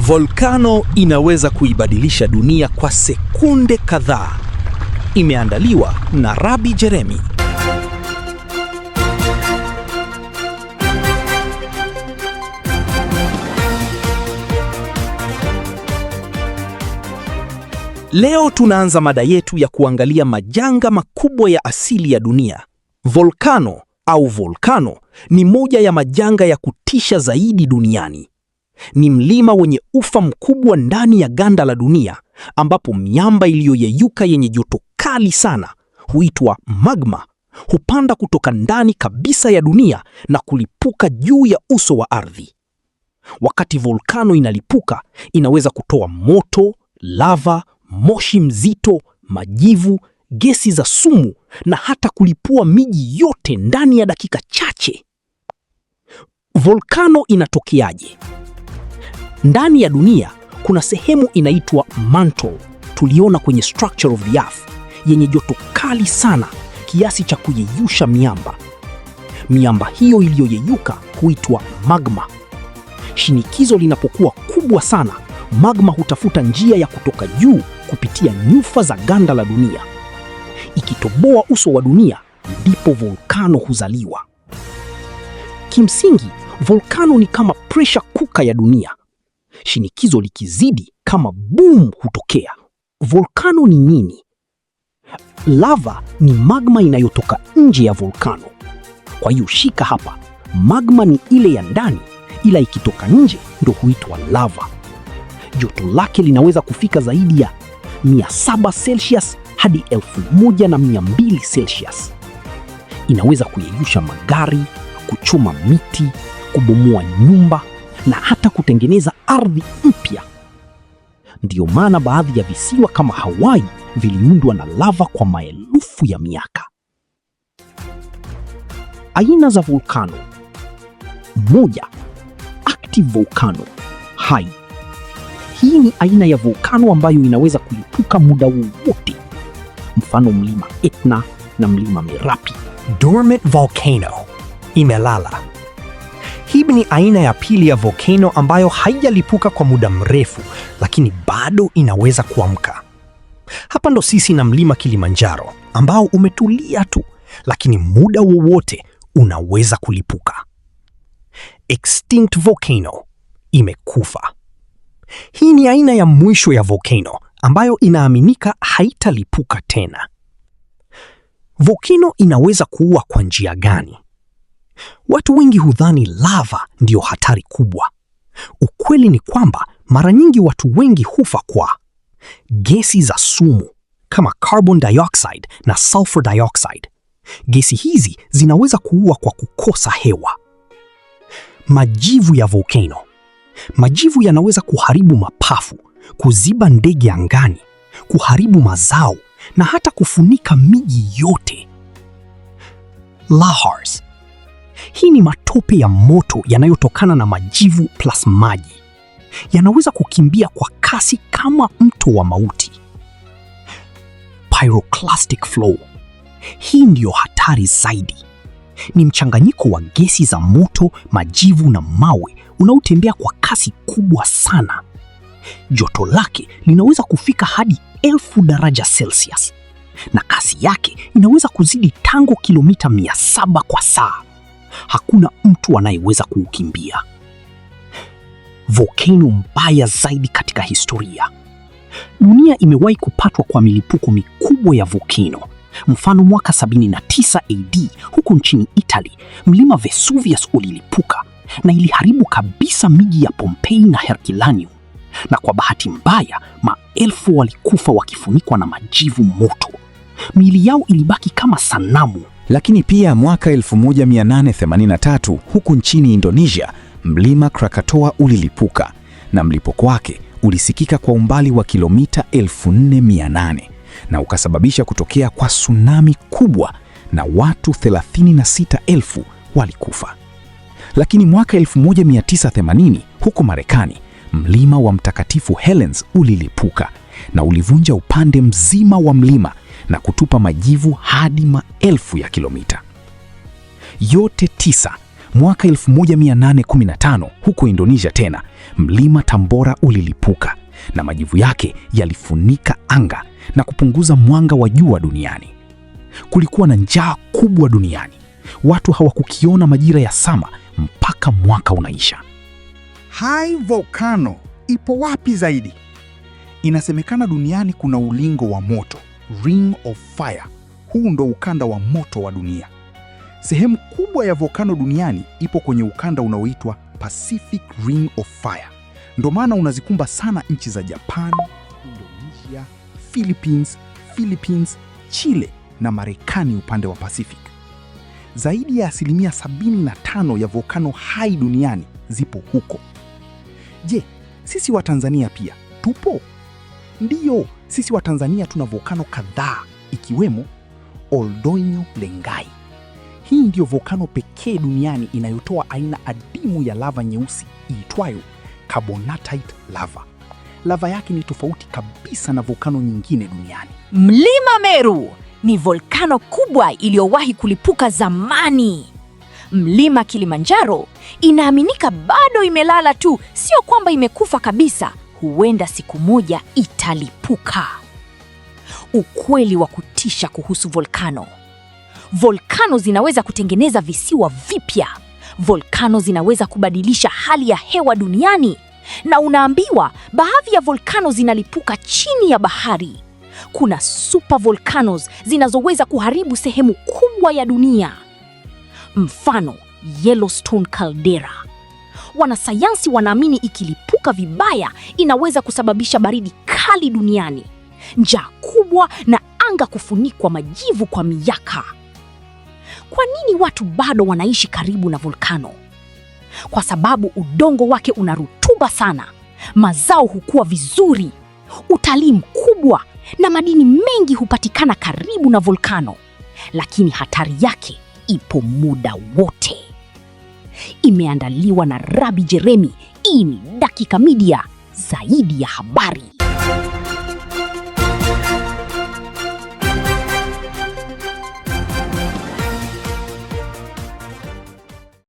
Volkano inaweza kuibadilisha dunia kwa sekunde kadhaa. Imeandaliwa na Rabi Jeremy. Leo tunaanza mada yetu ya kuangalia majanga makubwa ya asili ya dunia. Volkano au volkano ni moja ya majanga ya kutisha zaidi duniani. Ni mlima wenye ufa mkubwa ndani ya ganda la dunia, ambapo miamba iliyoyeyuka yenye joto kali sana, huitwa magma, hupanda kutoka ndani kabisa ya dunia na kulipuka juu ya uso wa ardhi. Wakati volkano inalipuka, inaweza kutoa moto, lava, moshi mzito, majivu, gesi za sumu na hata kulipua miji yote ndani ya dakika chache. Volkano inatokeaje? Ndani ya dunia kuna sehemu inaitwa mantle, tuliona kwenye Structure of the Earth, yenye joto kali sana kiasi cha kuyeyusha miamba. Miamba hiyo iliyoyeyuka huitwa magma. Shinikizo linapokuwa kubwa sana, magma hutafuta njia ya kutoka juu kupitia nyufa za ganda la dunia. Ikitoboa uso wa dunia, ndipo volkano huzaliwa. Kimsingi, volkano ni kama pressure cooker ya dunia. Shinikizo likizidi, kama boom hutokea. Volkano ni nini? Lava ni magma inayotoka nje ya volkano. Kwa hiyo shika hapa, magma ni ile ya ndani, ila ikitoka nje ndo huitwa lava. Joto lake linaweza kufika zaidi ya 700 Celsius hadi 1200 Celsius. Inaweza kuyeyusha magari, kuchoma miti, kubomoa nyumba na hata kutengeneza ardhi mpya. Ndiyo maana baadhi ya visiwa kama Hawaii viliundwa na lava kwa maelfu ya miaka. Aina za volkano. 1. Active volcano, hai. Hii ni aina ya volkano ambayo inaweza kulipuka muda wowote. Mfano mlima Etna na mlima Merapi. Dormant volcano, imelala. Hii ni aina ya pili ya volcano ambayo haijalipuka kwa muda mrefu, lakini bado inaweza kuamka. Hapa ndo sisi na mlima Kilimanjaro ambao umetulia tu, lakini muda wowote unaweza kulipuka. Extinct volcano, imekufa. Hii ni aina ya mwisho ya volcano ambayo inaaminika haitalipuka tena. Volcano inaweza kuua kwa njia gani? Watu wengi hudhani lava ndiyo hatari kubwa. Ukweli ni kwamba mara nyingi watu wengi hufa kwa gesi za sumu kama carbon dioxide na sulfur dioxide. Gesi hizi zinaweza kuua kwa kukosa hewa. Majivu ya volcano. Majivu yanaweza kuharibu mapafu, kuziba ndege angani, kuharibu mazao na hata kufunika miji yote. Lahars. Hii ni matope ya moto yanayotokana na majivu plus maji. Yanaweza kukimbia kwa kasi kama mto wa mauti. Pyroclastic flow. Hii ndiyo hatari zaidi. Ni mchanganyiko wa gesi za moto, majivu na mawe unaotembea kwa kasi kubwa sana. Joto lake linaweza kufika hadi 1000 daraja Celsius na kasi yake inaweza kuzidi tangu kilomita 700 kwa saa. Hakuna mtu anayeweza kuukimbia. Volcano mbaya zaidi katika historia. Dunia imewahi kupatwa kwa milipuko mikubwa ya volcano. Mfano mwaka 79 AD huko nchini Italy, mlima Vesuvius ulilipuka na iliharibu kabisa miji ya Pompeii na Herculaneum. Na kwa bahati mbaya, maelfu walikufa wakifunikwa na majivu moto. Miili yao ilibaki kama sanamu. Lakini pia mwaka 1883 huku nchini Indonesia, mlima Krakatoa ulilipuka na mlipuko wake ulisikika kwa umbali wa kilomita 4800 na ukasababisha kutokea kwa tsunami kubwa na watu 36,000 walikufa. Lakini mwaka 1980 huko Marekani, mlima wa Mtakatifu Helens ulilipuka na ulivunja upande mzima wa mlima na kutupa majivu hadi maelfu ya kilomita. Yote 9, Mwaka 1815 huko Indonesia tena, mlima Tambora ulilipuka na majivu yake yalifunika anga na kupunguza mwanga wa jua duniani. Kulikuwa na njaa kubwa duniani. Watu hawakukiona majira ya sama mpaka mwaka unaisha. Hai volcano ipo wapi zaidi? Inasemekana duniani kuna ulingo wa moto, Ring of Fire. Huu ndo ukanda wa moto wa dunia. Sehemu kubwa ya volcano duniani ipo kwenye ukanda unaoitwa Pacific Ring of Fire. Ndo maana unazikumba sana nchi za Japan, Indonesia, Philippines, Chile na Marekani upande wa Pacific. Zaidi ya 75% ya volcano hai duniani zipo huko. Je, sisi wa Tanzania pia tupo? Ndiyo, sisi wa Tanzania tuna volcano kadhaa ikiwemo Oldoinyo Lengai. Hii ndiyo volcano pekee duniani inayotoa aina adimu ya lava nyeusi iitwayo carbonatite lava. Lava yake ni tofauti kabisa na volkano nyingine duniani. Mlima Meru ni volkano kubwa iliyowahi kulipuka zamani. Mlima Kilimanjaro inaaminika bado imelala tu, sio kwamba imekufa kabisa. Huenda siku moja italipuka. Ukweli wa kutisha kuhusu volkano. Volkano zinaweza kutengeneza visiwa vipya. Volkano zinaweza kubadilisha hali ya hewa duniani. Na unaambiwa baadhi ya volkano zinalipuka chini ya bahari. Kuna super volcanoes zinazoweza kuharibu sehemu kubwa ya dunia. Mfano, Yellowstone caldera. Wanasayansi wanaamini ikilipuka vibaya inaweza kusababisha baridi kali duniani, njaa kubwa na anga kufunikwa majivu kwa miaka. Kwa nini watu bado wanaishi karibu na volkano? Kwa sababu udongo wake una rutuba sana, mazao hukua vizuri, utalii mkubwa na madini mengi hupatikana karibu na volkano. Lakini hatari yake ipo muda wote. Imeandaliwa na Rabi Jeremy. Hii ni Dakika Media, zaidi ya habari.